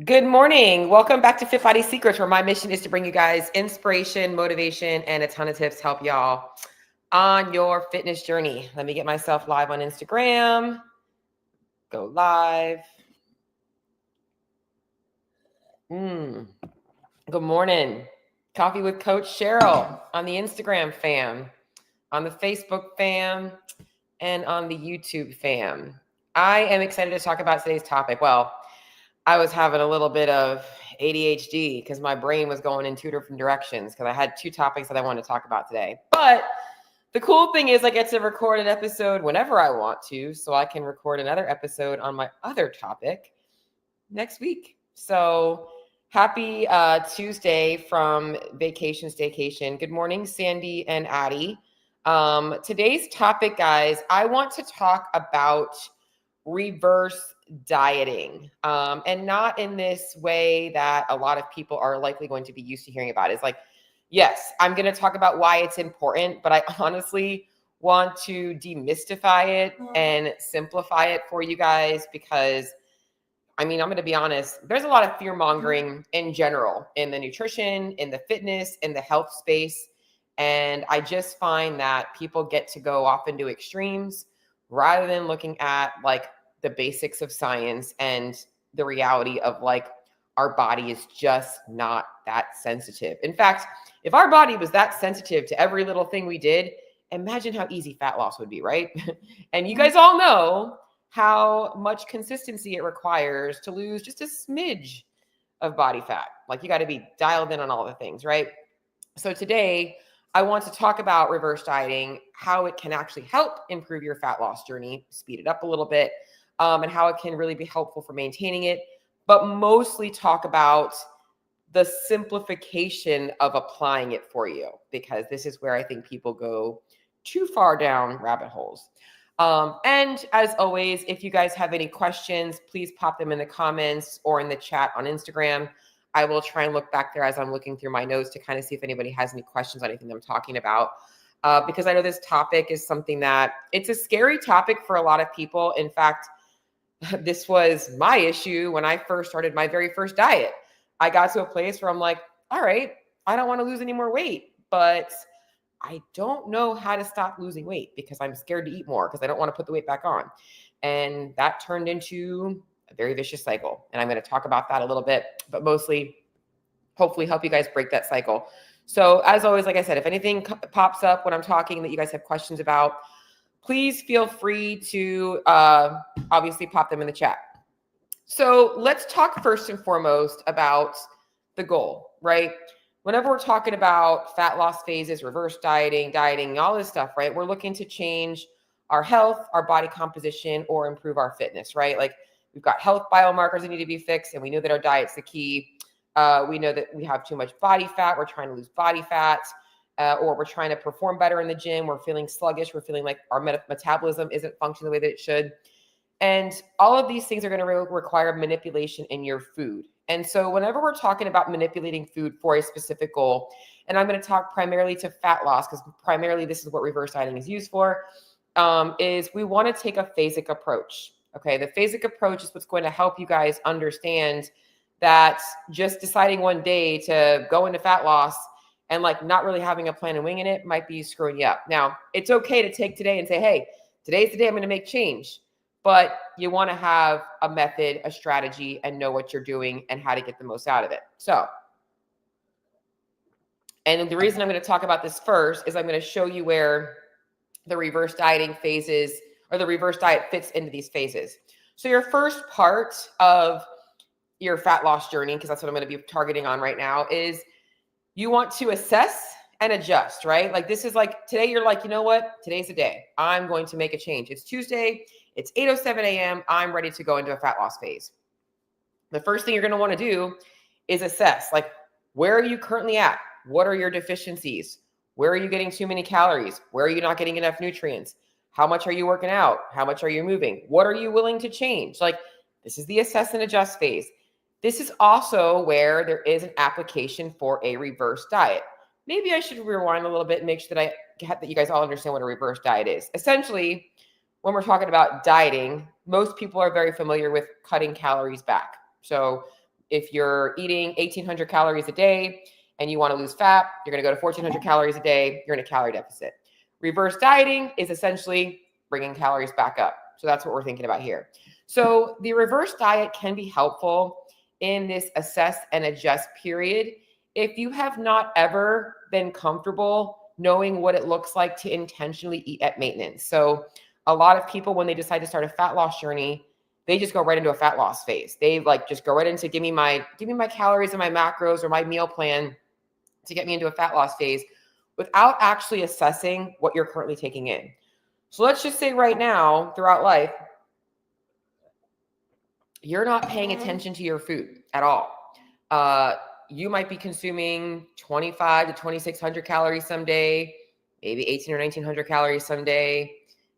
Good morning. Welcome back to Fit Body Secrets, where my mission is to bring you guys inspiration, motivation, and a ton of tips to help y'all on your fitness journey. Let me get myself live on Instagram. Go live. Good morning. Coffee with Coach Cheryl on the Instagram fam, on the Facebook fam, and on the YouTube fam. I am excited to talk about today's topic. Well, I was having a little bit of ADHD because my brain was going in two different directions because I had two topics that I wanted to talk about today. But the cool thing is I get to record an episode whenever I want to, so I can record another episode on my other topic next week. So happy Tuesday from Vacation Staycation. Good morning, Sandy and Addie. Today's topic, guys, I want to talk about reverse dieting, and not in this way that a lot of people are likely going to be used to hearing about. It's like, yes, I'm going to talk about why it's important, but I honestly want to demystify it and simplify it for you guys because I'm going to be honest, there's a lot of fear mongering in general in the nutrition, in the fitness, in the health space. And I just find that people get to go off into extremes rather than looking at like the basics of science and the reality of like our body is just not that sensitive. In fact, if our body was that sensitive to every little thing we did, imagine how easy fat loss would be, right? And you guys all know how much consistency it requires to lose just a smidge of body fat. Like you got to be dialed in on all the things, right? So today I want to talk about reverse dieting, how it can actually help improve your fat loss journey, speed it up a little bit, and how it can really be helpful for maintaining it, but mostly talk about the simplification of applying it for you, because this is where I think people go too far down rabbit holes. And as always, if you guys have any questions, please pop them in the comments or in the chat on Instagram. I will try and look back there as I'm looking through my notes to kind of see if anybody has any questions on anything I'm talking about. Because I know this topic is something that it's a scary topic for a lot of people. In fact, this was my issue when I first started my very first diet. I got to a place where I'm like, all right, I don't want to lose any more weight, but I don't know how to stop losing weight because I'm scared to eat more because I don't want to put the weight back on. And that turned into a very vicious cycle. And I'm going to talk about that a little bit, but mostly hopefully help you guys break that cycle. So as always, like I said, if anything pops up when I'm talking that you guys have questions about, please feel free to obviously pop them in the chat. So let's talk first and foremost about the goal, right? Whenever we're talking about fat loss phases, reverse dieting, all this stuff, right? We're looking to change our health, our body composition, or improve our fitness, right? Like we've got health biomarkers that need to be fixed, and we know that our diet's the key. We know that we have too much body fat. We're trying to lose body fat, or we're trying to perform better in the gym. We're feeling sluggish. We're feeling like our metabolism isn't functioning the way that it should. And all of these things are going to require manipulation in your food. And so whenever we're talking about manipulating food for a specific goal, and I'm going to talk primarily to fat loss because primarily this is what reverse dieting is used for, is we want to take a phasic approach. Okay, the phasic approach is what's going to help you guys understand that just deciding one day to go into fat loss and like not really having a plan and winging it might be screwing you up. Now, it's okay to take today and say, hey, today's the day I'm going to make change. But you want to have a method, a strategy, and know what you're doing and how to get the most out of it. So, and the reason I'm going to talk about this first is I'm going to show you where the reverse dieting phases or the reverse diet fits into these phases. So your first part of your fat loss journey, because that's what I'm going to be targeting on right now, is you want to assess and adjust, right? Like this is like today you're like, you know what? Today's the day. I'm going to make a change. It's Tuesday. It's 8:07 a.m. I'm ready to go into a fat loss phase. The first thing you're going to want to do is assess, like, where are you currently at? What are your deficiencies? Where are you getting too many calories? Where are you not getting enough nutrients? How much are you working out? How much are you moving? What are you willing to change? Like, this is the assess and adjust phase. This is also where there is an application for a reverse diet. Maybe I should rewind a little bit and make sure that you guys all understand what a reverse diet is. Essentially, when we're talking about dieting, most people are very familiar with cutting calories back. So if you're eating 1,800 calories a day and you want to lose fat, you're going to go to 1,400 calories a day. You're in a calorie deficit. Reverse dieting is essentially bringing calories back up. So that's what we're thinking about here. So the reverse diet can be helpful in this assess and adjust period if you have not ever been comfortable knowing what it looks like to intentionally eat at maintenance. So a lot of people, when they decide to start a fat loss journey, they just go right into a fat loss phase. They like just go right into give me my calories and my macros or my meal plan to get me into a fat loss phase without actually assessing what you're currently taking in. So let's just say right now, throughout life, you're not paying attention to your food at all. You might be consuming 25 to 2,600 calories someday, maybe 1,800 or 1,900 calories someday,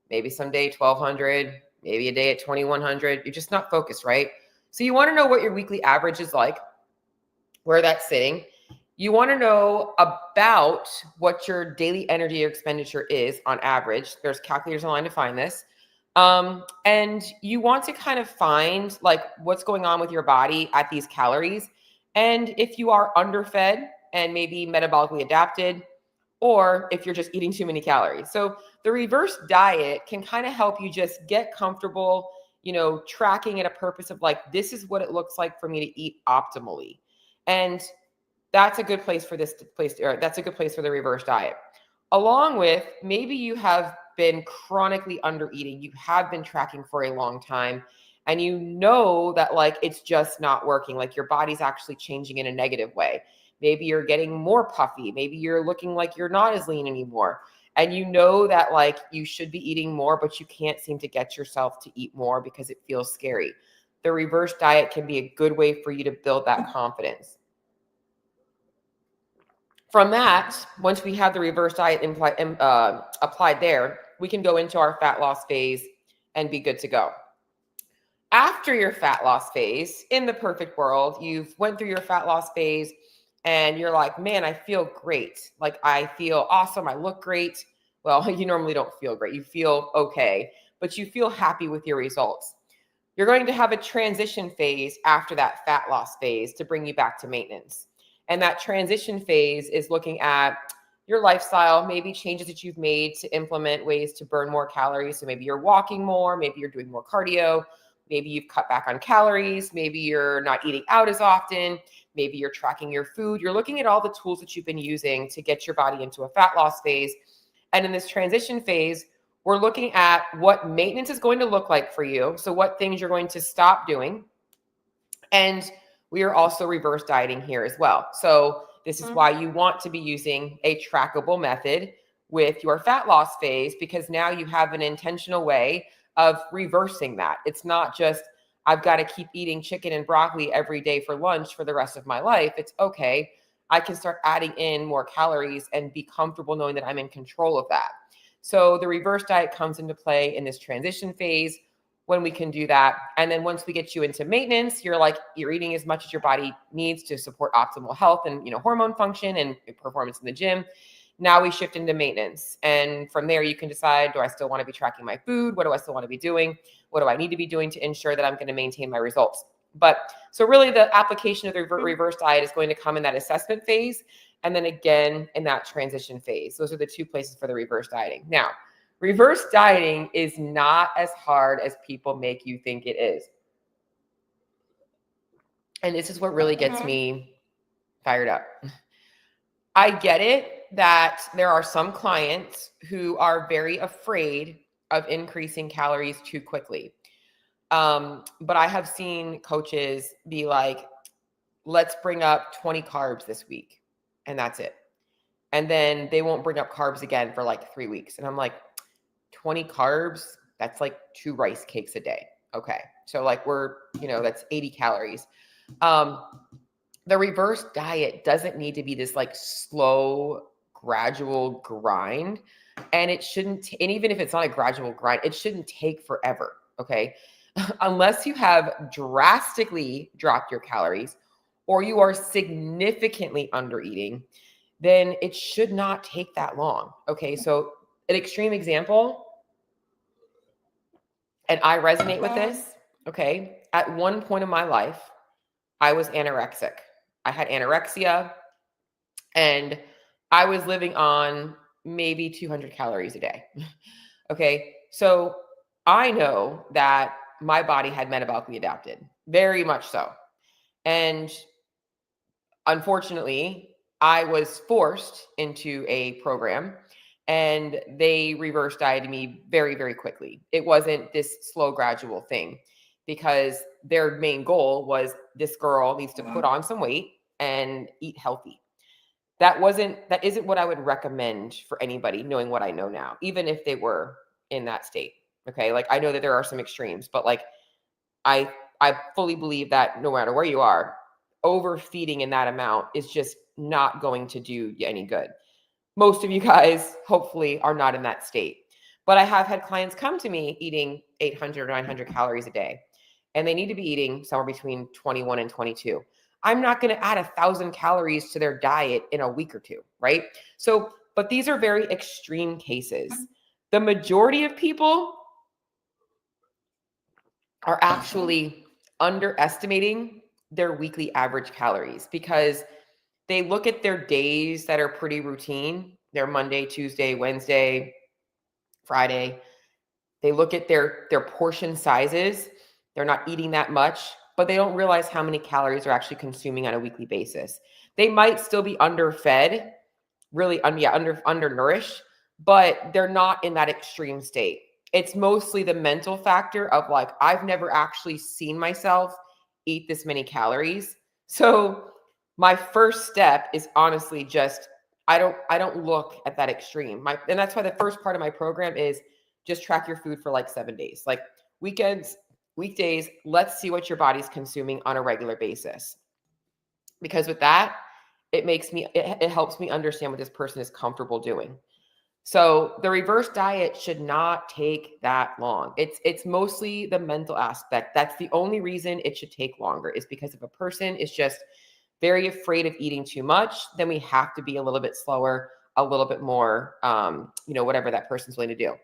maybe someday 1,200, maybe a day at 2,100. You're just not focused, right? So you want to know what your weekly average is like, where that's sitting. You want to know about what your daily energy expenditure is on average. There's calculators online to find this. And you want to kind of find like what's going on with your body at these calories. And if you are underfed and maybe metabolically adapted, or if you're just eating too many calories. So the reverse diet can kind of help you just get comfortable, tracking at a purpose of like, this is what it looks like for me to eat optimally. And that's a good place for that's a good place for the reverse diet. Along with maybe you have been chronically under eating, you have been tracking for a long time, and you know that like it's just not working, like your body's actually changing in a negative way. Maybe you're getting more puffy, maybe you're looking like you're not as lean anymore, and you know that like you should be eating more, but you can't seem to get yourself to eat more because it feels scary. The reverse diet can be a good way for you to build that confidence. From that, once we have the reverse diet applied there, we can go into our fat loss phase and be good to go. After your fat loss phase, in the perfect world, you've went through your fat loss phase and you're like, man, I feel great. Like I feel awesome. I look great. Well, you normally don't feel great. You feel okay, but you feel happy with your results. You're going to have a transition phase after that fat loss phase to bring you back to maintenance. And that transition phase is looking at your lifestyle, maybe changes that you've made to implement ways to burn more calories. So maybe you're walking more, maybe you're doing more cardio, maybe you've cut back on calories, maybe you're not eating out as often, maybe you're tracking your food. You're looking at all the tools that you've been using to get your body into a fat loss phase. And in this transition phase, we're looking at what maintenance is going to look like for you. So what things you're going to stop doing. And we are also reverse dieting here as well. So this is why you want to be using a trackable method with your fat loss phase, because now you have an intentional way of reversing that. It's not just, I've got to keep eating chicken and broccoli every day for lunch for the rest of my life. It's okay. I can start adding in more calories and be comfortable knowing that I'm in control of that. So the reverse diet comes into play in this transition phase when we can do that. And then once we get you into maintenance, you're eating as much as your body needs to support optimal health and, hormone function and performance in the gym. Now we shift into maintenance. And from there, you can decide, do I still want to be tracking my food? What do I still want to be doing? What do I need to be doing to ensure that I'm going to maintain my results? But so really the application of the reverse diet is going to come in that assessment phase. And then again, in that transition phase. Those are the two places for the reverse dieting. Now, reverse dieting is not as hard as people make you think it is. And this is what really gets me fired up. I get it that there are some clients who are very afraid of increasing calories too quickly. But I have seen coaches be like, let's bring up 20 carbs this week. And that's it. And then they won't bring up carbs again for like 3 weeks. And I'm like, 20 carbs, that's like 2 rice cakes a day. Okay. So like that's 80 calories. The reverse diet doesn't need to be this like slow, gradual grind. And it shouldn't, and even if it's not a gradual grind, it shouldn't take forever. Okay. Unless you have drastically dropped your calories or you are significantly under eating, then it should not take that long. Okay. So an extreme example, and I resonate with this. Okay. At one point in my life, I was anorexic. I had anorexia, and I was living on maybe 200 calories a day. Okay. So I know that my body had metabolically adapted, very much so. And unfortunately, I was forced into a program and they reverse dieted me very, very quickly. It wasn't this slow, gradual thing because their main goal was this girl needs to put on some weight and eat healthy. That isn't what I would recommend for anybody knowing what I know now, even if they were in that state. Okay. Like I know that there are some extremes, but like I I fully believe that no matter where you are, overfeeding in that amount is just not going to do you any good. Most of you guys hopefully are not in that state. But I have had clients come to me eating 800 or 900 calories a day, and they need to be eating somewhere between 21 and 22. I'm not going to add 1,000 calories to their diet in a week or two, right? So, but these are very extreme cases. The majority of people are actually underestimating their weekly average calories because they look at their days that are pretty routine. They're Monday, Tuesday, Wednesday, Friday. They look at their portion sizes. They're not eating that much, but they don't realize how many calories they're actually consuming on a weekly basis. They might still be underfed, really undernourished, but they're not in that extreme state. It's mostly the mental factor of like, I've never actually seen myself eat this many calories. So my first step is honestly just I don't look at that extreme. And that's why the first part of my program is just track your food for like 7 days. Like weekends, weekdays, let's see what your body's consuming on a regular basis. Because with that, it helps me understand what this person is comfortable doing. So the reverse diet should not take that long. It's mostly the mental aspect. That's the only reason it should take longer is because if a person is just very afraid of eating too much, then we have to be a little bit slower, a little bit more, whatever that person's willing to do.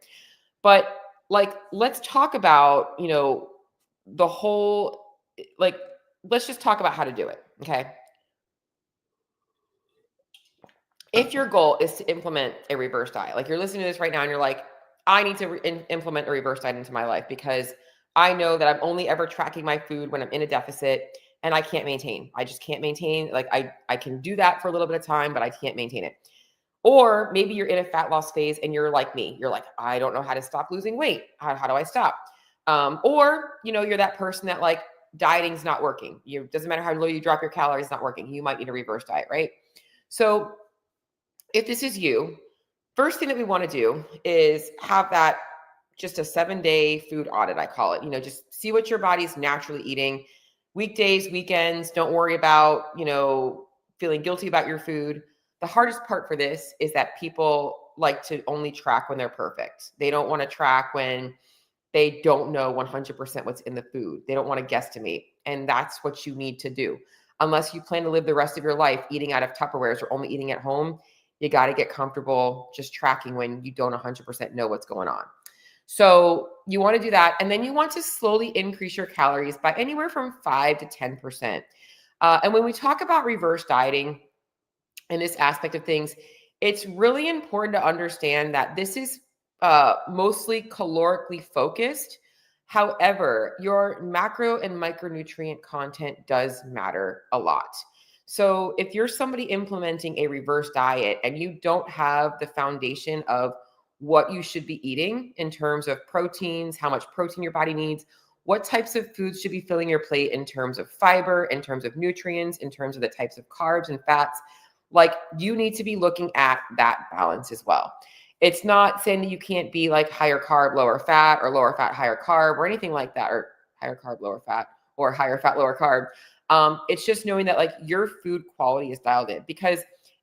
But like, let's talk about, the whole, like, let's just talk about how to do it. Okay. If your goal is to implement a reverse diet, like you're listening to this right now and you're like, I need to implement a reverse diet into my life because I know that I'm only ever tracking my food when I'm in a deficit and I can't maintain. I just can't maintain. Like I can do that for a little bit of time, but I can't maintain it. Or maybe you're in a fat loss phase and you're like me. You're like, I don't know how to stop losing weight. How do I stop? Or, you're that person that like dieting's not working. Doesn't matter how low you drop your calories, it's not working. You might need a reverse diet, right? So if this is you, first thing that we want to do is have that just a 7-day food audit, I call it. Just see what your body's naturally eating. Weekdays, weekends, don't worry about, feeling guilty about your food. The hardest part for this is that people like to only track when they're perfect. They don't want to track when they don't know 100% what's in the food. They don't want to guesstimate. And that's what you need to do. Unless you plan to live the rest of your life eating out of Tupperwares or only eating at home, you got to get comfortable just tracking when you don't 100% know what's going on. So you want to do that. And then you want to slowly increase your calories by anywhere from 5 to 10%. And when we talk about reverse dieting and this aspect of things, it's really important to understand that this is mostly calorically focused. However, your macro and micronutrient content does matter a lot. So if you're somebody implementing a reverse diet and you don't have the foundation of what you should be eating in terms of proteins, how much protein your body needs, what types of foods should be filling your plate in terms of fiber, in terms of nutrients, in terms of the types of carbs and fats, like you need to be looking at that balance as well. It's not saying that you can't be like higher carb, lower fat, or lower fat, higher carb, or anything like that, or higher carb, lower fat, or higher fat, lower carb. It's just knowing that like your food quality is dialed in, because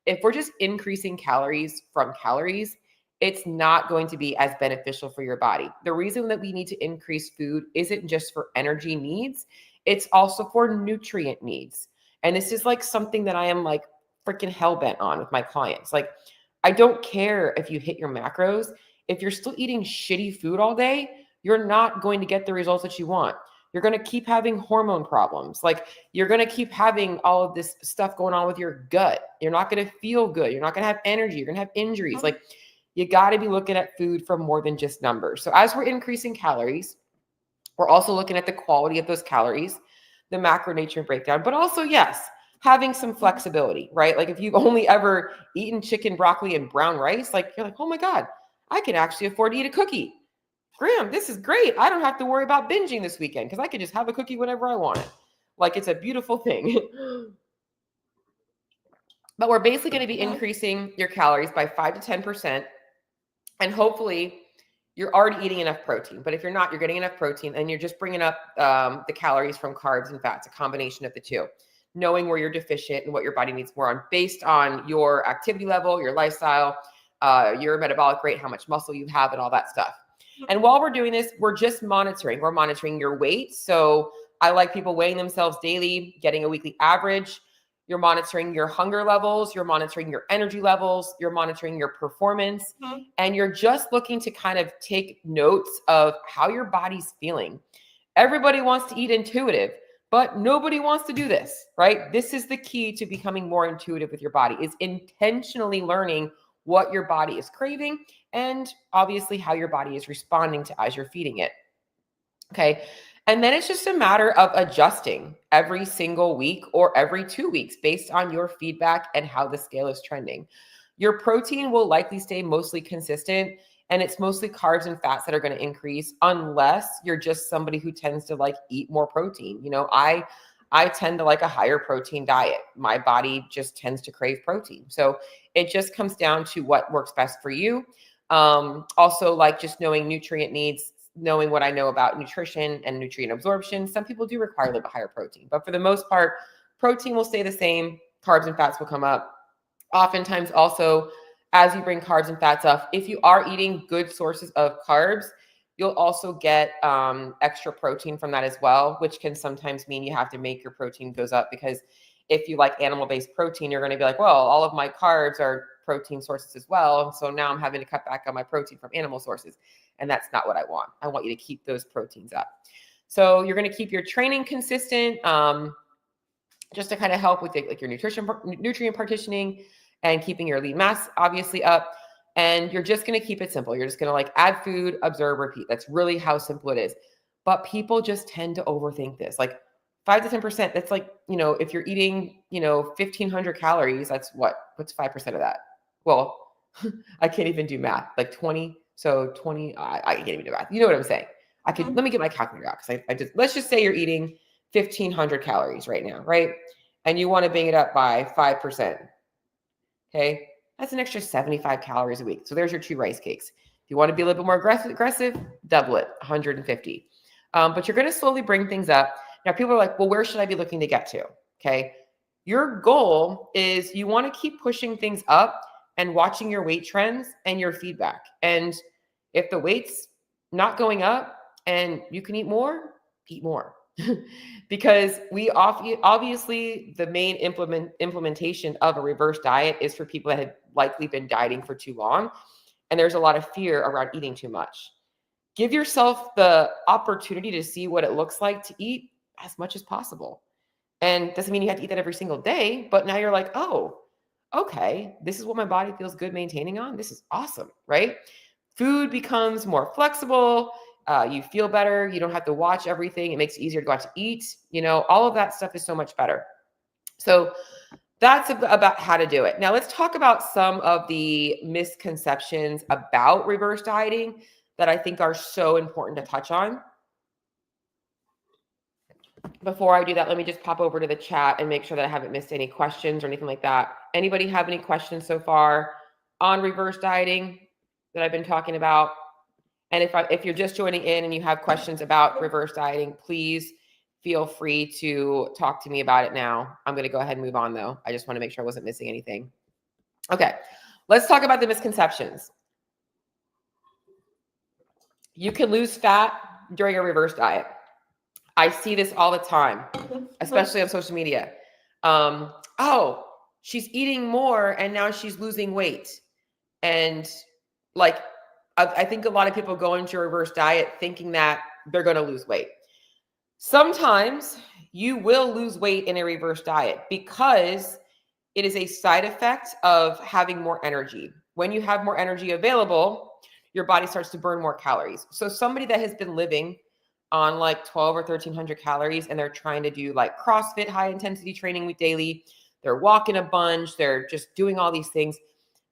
if we're just increasing calories from calories, it's not going to be as beneficial for your body. The reason that we need to increase food isn't just for energy needs, it's also for nutrient needs. And this is like something that I am like freaking hell bent on with my clients. Like, I don't care if you hit your macros. If you're still eating shitty food all day, you're not going to get the results that you want. You're going to keep having hormone problems. Like, you're going to keep having all of this stuff going on with your gut. You're not going to feel good. You're not going to have energy. You're going to have injuries. Like, you got to be looking at food from more than just numbers. So as we're increasing calories, we're also looking at the quality of those calories, the macronutrient breakdown, but also, yes, having some flexibility, right? Like, if you've only ever eaten chicken, broccoli, and brown rice, like, you're like, oh my God, I can actually afford to eat a cookie. Graham, this is great. I don't have to worry about binging this weekend because I can just have a cookie whenever I want it. Like, it's a beautiful thing. But we're basically going to be increasing your calories by 5 to 10%. And hopefully you're already eating enough protein. But if you're not, you're getting enough protein and you're just bringing up the calories from carbs and fats, a combination of the two, knowing where you're deficient and what your body needs more on based on your activity level, your lifestyle, your metabolic rate, how much muscle you have, and all that stuff. And while we're doing this, we're just monitoring. We're monitoring your weight. So I like people weighing themselves daily, getting a weekly average. You're monitoring your hunger levels. You're monitoring your energy levels. You're monitoring your performance. And you're just looking to kind of take notes of how your body's feeling. Everybody wants to eat intuitive, but nobody wants to do this, right? This is the key to becoming more intuitive with your body, is intentionally learning what your body is craving and obviously how your body is responding to as you're feeding it. Okay. And then it's just a matter of adjusting every single week or every 2 weeks based on your feedback and how the scale is trending. Your protein will likely stay mostly consistent, and it's mostly carbs and fats that are going to increase unless you're just somebody who tends to like eat more protein. You know, I tend to like a higher protein diet. My body just tends to crave protein. So it just comes down to what works best for you. Also, like just knowing nutrient needs, knowing what I know about nutrition and nutrient absorption. Some people do require a little bit higher protein, but for the most part, protein will stay the same. Carbs and fats will come up. Oftentimes also, as you bring carbs and fats up, if you are eating good sources of carbs, you'll also get extra protein from that as well, which can sometimes mean you have to make your protein goes up, because if you like animal-based protein, you're going to be like, well, all of my carbs are protein sources as well. So now I'm having to cut back on my protein from animal sources. And that's not what I want. I want you to keep those proteins up. So you're going to keep your training consistent, just to kind of help with like your nutrient partitioning and keeping your lean mass obviously up. And you're just going to keep it simple. You're just going to like add food, observe, repeat. That's really how simple it is. But people just tend to overthink this. Like 5 to 10%, that's like, you know, if you're eating, you know, 1,500 calories, that's what's 5% of that? Well, I can't even do math, like 20. So 20, I can't even do math. You know what I'm saying? Let me get my calculator out. Because let's just say you're eating 1,500 calories right now, right? And you want to bring it up by 5%. Okay. That's an extra 75 calories a week. So there's your 2 rice cakes. If you want to be a little bit more aggressive, double it, 150. But you're going to slowly bring things up. Now, people are like, well, where should I be looking to get to? Okay. Your goal is you want to keep pushing things up and watching your weight trends and your feedback. And if the weight's not going up and you can eat more, eat more. Because we obviously the main implementation of a reverse diet is for people that have likely been dieting for too long. And there's a lot of fear around eating too much. Give yourself the opportunity to see what it looks like to eat as much as possible. And doesn't mean you have to eat that every single day, but now you're like, oh, okay, this is what my body feels good maintaining on. This is awesome, right? Food becomes more flexible. You feel better. You don't have to watch everything. It makes it easier to go out to eat. You know, all of that stuff is so much better. So that's about how to do it. Now let's talk about some of the misconceptions about reverse dieting that I think are so important to touch on. Before I do that, let me just pop over to the chat and make sure that I haven't missed any questions or anything like that. Anybody have any questions so far on reverse dieting that I've been talking about? And if you're just joining in and you have questions about reverse dieting, please feel free to talk to me about it now. I'm going to go ahead and move on though. I just want to make sure I wasn't missing anything. Okay, let's talk about the misconceptions. You can lose fat during a reverse diet. I see this all the time, especially on social media. Oh, she's eating more and now she's losing weight. And like, I think a lot of people go into a reverse diet thinking that they're going to lose weight. Sometimes you will lose weight in a reverse diet because it is a side effect of having more energy. When you have more energy available, your body starts to burn more calories. So somebody that has been living on like 12 or 1300 calories and they're trying to do like CrossFit high intensity training daily, they're walking a bunch, they're just doing all these things.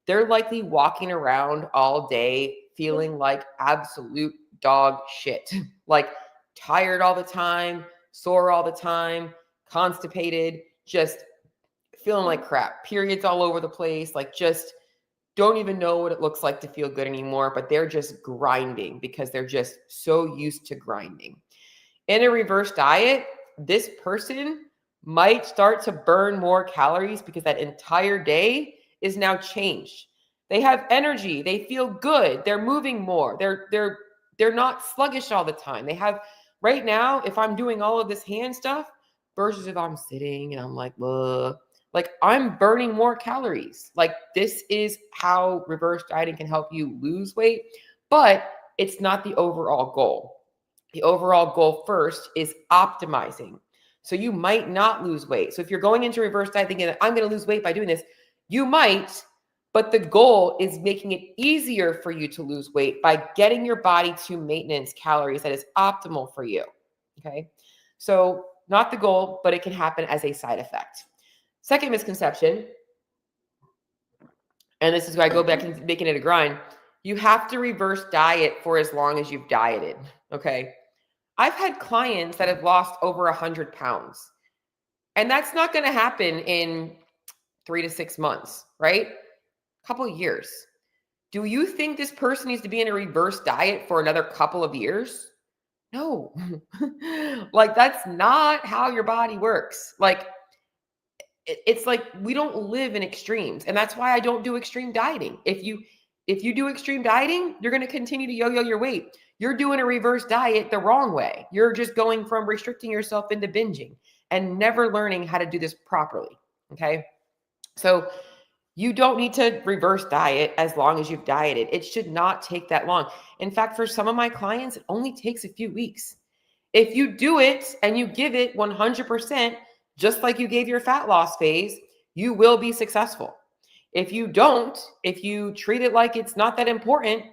They're likely walking around all day feeling like absolute dog shit, like tired all the time, sore all the time, constipated, just feeling like crap, periods all over the place, like just don't even know what it looks like to feel good anymore, but they're just grinding because they're just so used to grinding. In a reverse diet, this person might start to burn more calories because that entire day is now changed. They have energy, they feel good, they're moving more. They're not sluggish all the time. They have right now, if I'm doing all of this hand stuff versus if I'm sitting and I'm like, ugh, like I'm burning more calories. Like this is how reverse dieting can help you lose weight, but it's not the overall goal. The overall goal first is optimizing. So you might not lose weight. So if you're going into reverse diet thinking that I'm going to lose weight by doing this, you might, but the goal is making it easier for you to lose weight by getting your body to maintenance calories that is optimal for you. Okay. So not the goal, but it can happen as a side effect. Second misconception, and this is why I go back to making it a grind. You have to reverse diet for as long as you've dieted. Okay. I've had clients that have lost over 100 pounds, and that's not going to happen in 3 to 6 months, right? A couple of years. Do you think this person needs to be in a reverse diet for another couple of years? No. Like, that's not how your body works. Like, it's like we don't live in extremes, and that's why I don't do extreme dieting. If you do extreme dieting, you're going to continue to yo-yo your weight. You're doing a reverse diet the wrong way. You're just going from restricting yourself into binging and never learning how to do this properly. Okay, so you don't need to reverse diet as long as you've dieted. It should not take that long. In fact, for some of my clients, it only takes a few weeks. If you do it and you give it 100%, just like you gave your fat loss phase, you will be successful. If you don't, if you treat it like it's not that important,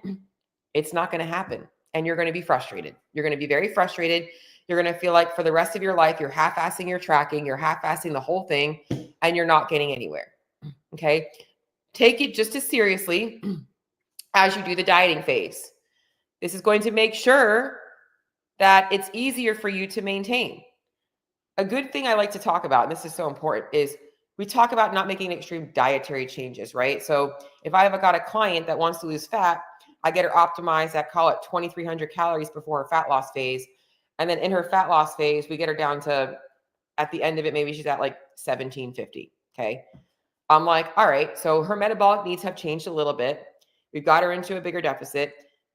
it's not going to happen. And you're going to be frustrated. You're going to be very frustrated. You're going to feel like for the rest of your life, you're half-assing your tracking, you're half-assing the whole thing, and you're not getting anywhere. Okay? Take it just as seriously as you do the dieting phase. This is going to make sure that it's easier for you to maintain. A good thing I like to talk about, and this is so important, is we talk about not making extreme dietary changes, right? So if I've got a client that wants to lose fat, I get her optimized at, call it 2,300 calories before her fat loss phase. And then in her fat loss phase, we get her down to, at the end of it, maybe she's at like 1,750, okay? I'm like, all right, so her metabolic needs have changed a little bit. We've got her into a bigger deficit.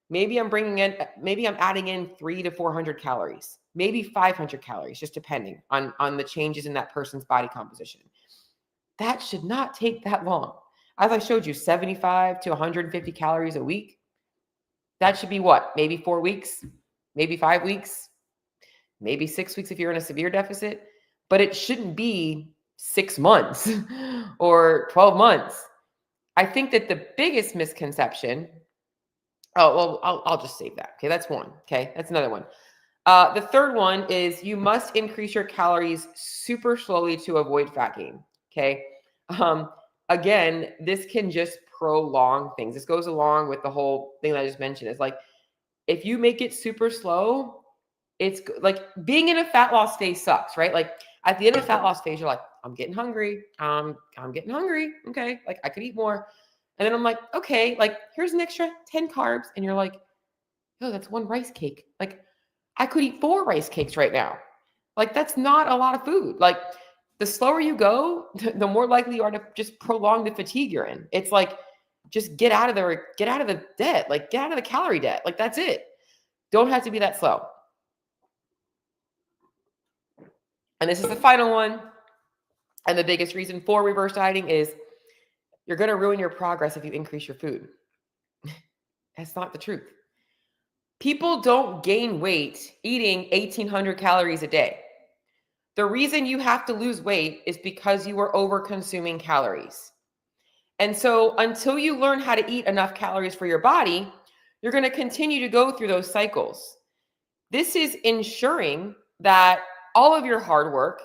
Maybe I'm adding in 300 to 400 calories, maybe 500 calories, just depending on the changes in that person's body composition. That should not take that long. As I showed you, 75 to 150 calories a week. That should be what? Maybe 4 weeks, maybe 5 weeks, maybe 6 weeks if you're in a severe deficit, but it shouldn't be 6 months or 12 months. I think that the biggest misconception, I'll just save that. Okay, that's one. Okay, that's another one. The third one is you must increase your calories super slowly to avoid fat gain. Okay. Again, this can just prolong things. This goes along with the whole thing that I just mentioned. It's like if you make it super slow, it's like being in a fat loss phase sucks, right? Like at the end of the fat loss phase, you're like, I'm getting hungry. I'm getting hungry. Okay, like I could eat more. And then I'm like, okay, like here's an extra 10 carbs. And you're like, oh, that's one rice cake. Like I could eat 4 rice cakes right now. Like that's not a lot of food. Like the slower you go, the more likely you are to just prolong the fatigue you're in. It's like just get out of the debt, like get out of the calorie debt. Like that's it. Don't have to be that slow. And this is the final one. And the biggest reason for reverse dieting is you're going to ruin your progress if you increase your food. That's not the truth. People don't gain weight eating 1,800 calories a day. The reason you have to lose weight is because you are over consuming calories. And so until you learn how to eat enough calories for your body, you're going to continue to go through those cycles. This is ensuring that all of your hard work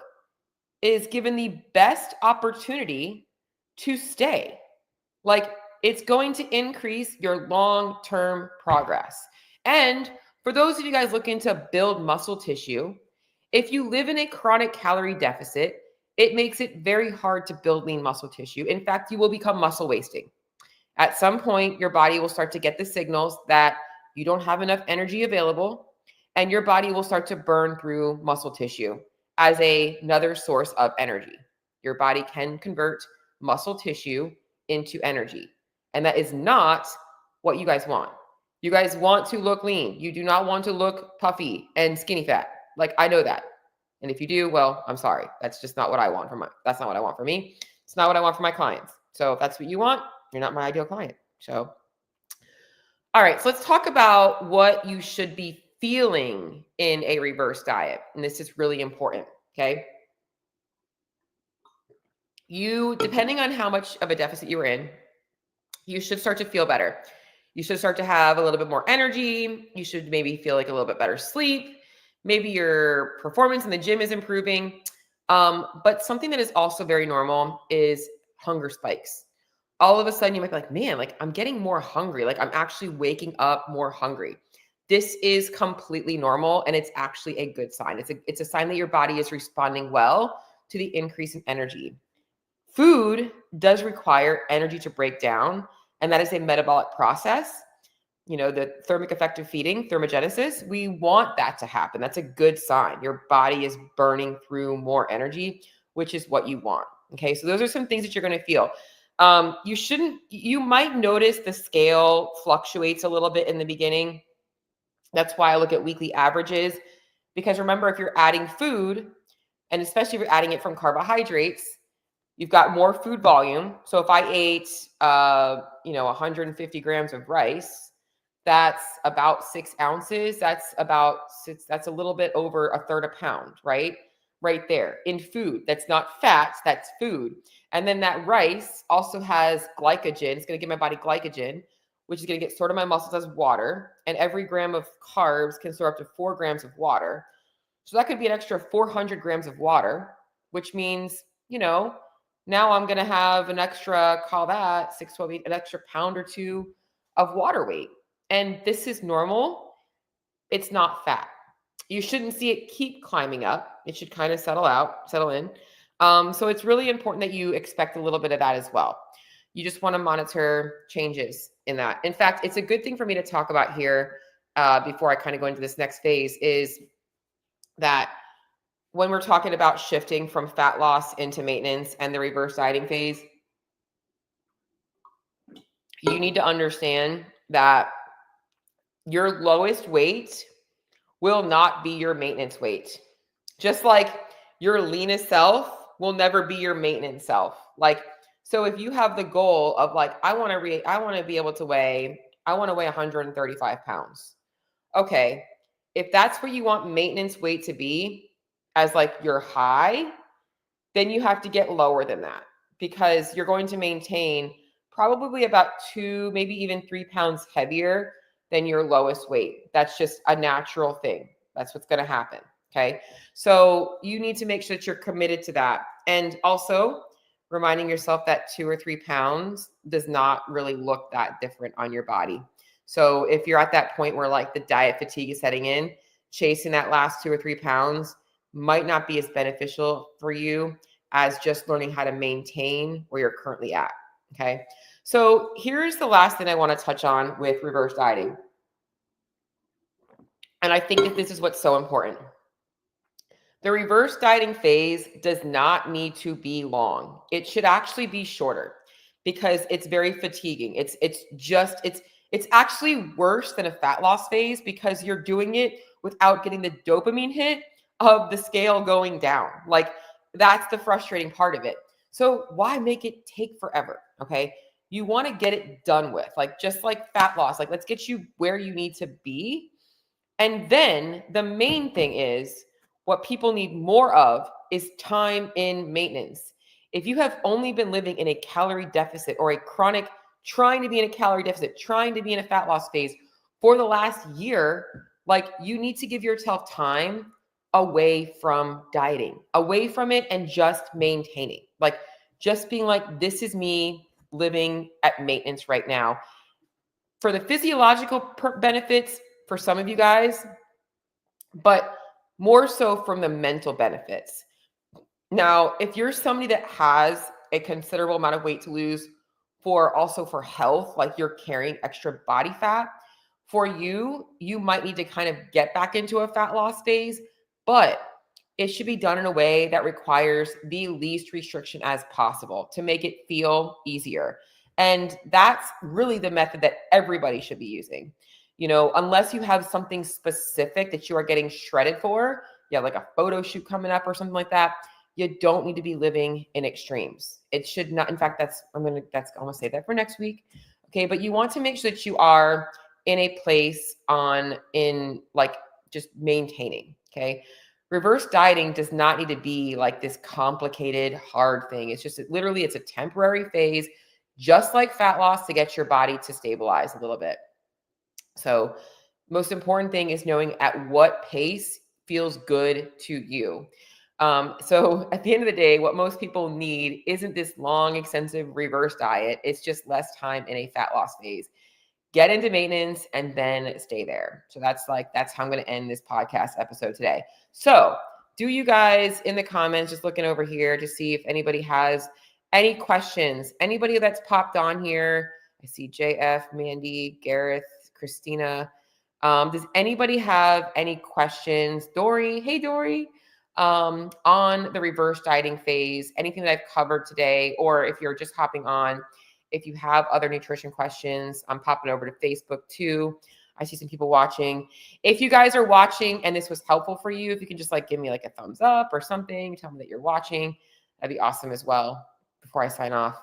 is given the best opportunity to stay. Like, it's going to increase your long-term progress. And for those of you guys looking to build muscle tissue, if you live in a chronic calorie deficit, it makes it very hard to build lean muscle tissue. In fact, you will become muscle wasting. At some point, your body will start to get the signals that you don't have enough energy available, and your body will start to burn through muscle tissue as another source of energy. Your body can convert muscle tissue into energy. And that is not what you guys want. You guys want to look lean. You do not want to look puffy and skinny fat. Like, I know that. And if you do, well, I'm sorry. That's just not what I want that's not what I want for me. It's not what I want for my clients. So if that's what you want, you're not my ideal client. So, all right, so let's talk about what you should be feeling in a reverse diet. And this is really important, okay? Depending on how much of a deficit you were in, you should start to feel better. You should start to have a little bit more energy. You should maybe feel like a little bit better sleep. Maybe your performance in the gym is improving. But something that is also very normal is hunger spikes. All of a sudden you might be like, man, like I'm getting more hungry. Like I'm actually waking up more hungry. This is completely normal, and it's actually a good sign. It's a sign that your body is responding well to the increase in energy. Food does require energy to break down, and that is a metabolic process. You know, the thermic effect of feeding, thermogenesis, we want that to happen. That's a good sign. Your body is burning through more energy, which is what you want. Okay, so those are some things that you're going to feel. You might notice the scale fluctuates a little bit in the beginning. That's why I look at weekly averages, because remember, if you're adding food, and especially if you're adding it from carbohydrates, you've got more food volume. So if I ate, 150 grams of rice, that's about 6 ounces. That's a little bit over a third a pound, right? Right there in food. That's not fats, that's food. And then that rice also has glycogen. It's going to give my body glycogen, which is going to get stored in my muscles as water. And every gram of carbs can store up to 4 grams of water. So that could be an extra 400 grams of water, which means, now I'm going to have an extra, call that 6, 12, 8, an extra pound or 2 of water weight. And this is normal. It's not fat. You shouldn't see it keep climbing up. It should kind of settle in. So it's really important that you expect a little bit of that as well. You just want to monitor changes in that. In fact, it's a good thing for me to talk about here before I kind of go into this next phase is that when we're talking about shifting from fat loss into maintenance and the reverse dieting phase, you need to understand that your lowest weight will not be your maintenance weight. Just like your leanest self will never be your maintenance self. Like, so if you have the goal of like, I want to weigh 135 pounds. Okay. If that's where you want maintenance weight to be as like your high, then you have to get lower than that, because you're going to maintain probably about 2, maybe even 3 pounds heavier than your lowest weight. That's just a natural thing. That's what's going to happen. Okay. So you need to make sure that you're committed to that. And also reminding yourself that 2 or 3 pounds does not really look that different on your body. So if you're at that point where like the diet fatigue is setting in, chasing that last 2 or 3 pounds might not be as beneficial for you as just learning how to maintain where you're currently at. Okay. So here's the last thing I want to touch on with reverse dieting. And I think that this is what's so important. The reverse dieting phase does not need to be long. It should actually be shorter because it's very fatiguing. It's actually worse than a fat loss phase because you're doing it without getting the dopamine hit of the scale going down. Like, that's the frustrating part of it. So why make it take forever? Okay. You want to get it done with, like, just like fat loss, like let's get you where you need to be. And then the main thing is what people need more of is time in maintenance. If you have only been living in a calorie deficit or a chronic trying to be in a calorie deficit, trying to be in a fat loss phase for the last year, like you need to give yourself time away from dieting, away from it and just maintaining. Like just being like, this is me living at maintenance right now. For the physiological benefits for some of you guys, but more so from the mental benefits. Now, if you're somebody that has a considerable amount of weight to lose for health, like you're carrying extra body fat, for you, you might need to kind of get back into a fat loss phase, but it should be done in a way that requires the least restriction as possible to make it feel easier. And that's really the method that everybody should be using. You know, unless you have something specific that you are getting shredded for, yeah, like a photo shoot coming up or something like that, you don't need to be living in extremes. It should not, in fact, I'm gonna say that for next week. Okay, but you want to make sure that you are in a place in like just maintaining. Okay. Reverse dieting does not need to be like this complicated, hard thing. It's just literally it's a temporary phase, just like fat loss, to get your body to stabilize a little bit. So most important thing is knowing at what pace feels good to you. So at the end of the day, what most people need isn't this long, extensive reverse diet. It's just less time in a fat loss phase. Get into maintenance and then stay there. So that's how I'm going to end this podcast episode today. So do you guys in the comments, just looking over here to see if anybody has any questions, anybody that's popped on here. I see JF, Mandy, Gareth, Christina. Does anybody have any questions? Dory, hey Dory, on the reverse dieting phase, anything that I've covered today, or if you're just hopping on, if you have other nutrition questions, I'm popping over to Facebook too. I see some people watching. If you guys are watching and this was helpful for you, if you can just like give me like a thumbs up or something, tell me that you're watching, that'd be awesome as well before I sign off.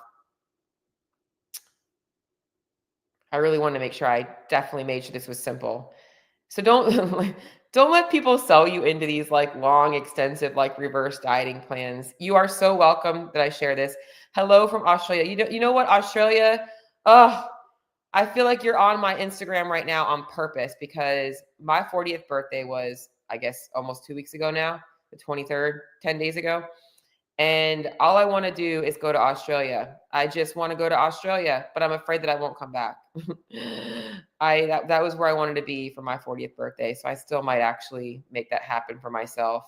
I really wanted to make sure I definitely made sure this was simple. So don't let people sell you into these like long, extensive, like reverse dieting plans. You are so welcome that I share this. Hello from Australia. You know what, Australia? Oh, I feel like you're on my Instagram right now on purpose because my 40th birthday was, I guess, almost 2 weeks ago now, the 23rd, 10 days ago. And all I want to do is go to Australia. I just want to go to Australia, but I'm afraid that I won't come back. That was where I wanted to be for my 40th birthday. So I still might actually make that happen for myself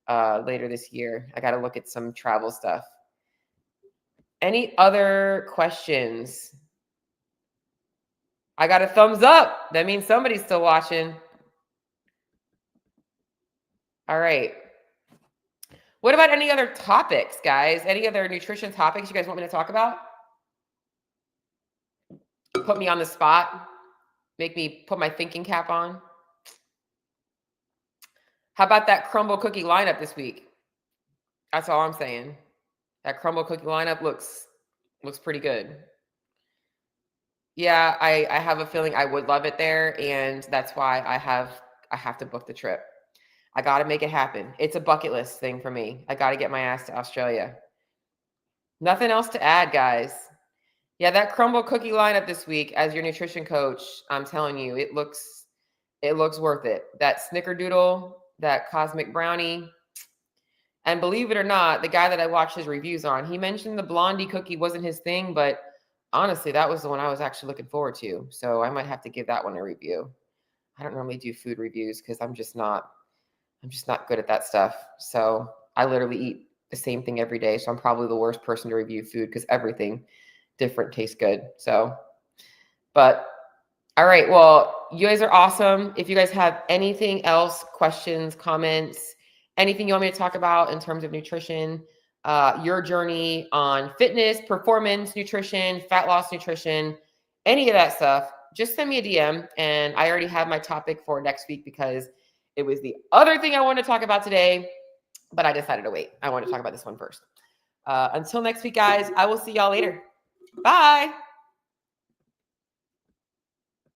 later this year. I got to look at some travel stuff. Any other questions? I got a thumbs up. That means somebody's still watching. All right. What about any other topics, guys? Any other nutrition topics you guys want me to talk about? Put me on the spot. Make me put my thinking cap on. How about that crumble cookie lineup this week? That's all I'm saying. That crumble cookie lineup looks pretty good. Yeah, I have a feeling I would love it there, and that's why I have to book the trip. I got to make it happen. It's a bucket list thing for me. I got to get my ass to Australia. Nothing else to add, guys. Yeah, that crumble cookie lineup this week as your nutrition coach, I'm telling you, it looks worth it. That snickerdoodle, that cosmic brownie. And believe it or not, the guy that I watched his reviews on, he mentioned the blondie cookie wasn't his thing, but honestly, that was the one I was actually looking forward to. So I might have to give that one a review. I don't normally do food reviews because I'm just not good at that stuff. So I literally eat the same thing every day. So I'm probably the worst person to review food because everything different tastes good. So, but all right. Well, you guys are awesome. If you guys have anything else, questions, comments, anything you want me to talk about in terms of nutrition, your journey on fitness, performance, nutrition, fat loss nutrition, any of that stuff, just send me a DM. And I already have my topic for next week because it was the other thing I wanted to talk about today, but I decided to wait. I want to talk about this one first. Until next week, guys, I will see y'all later. Bye.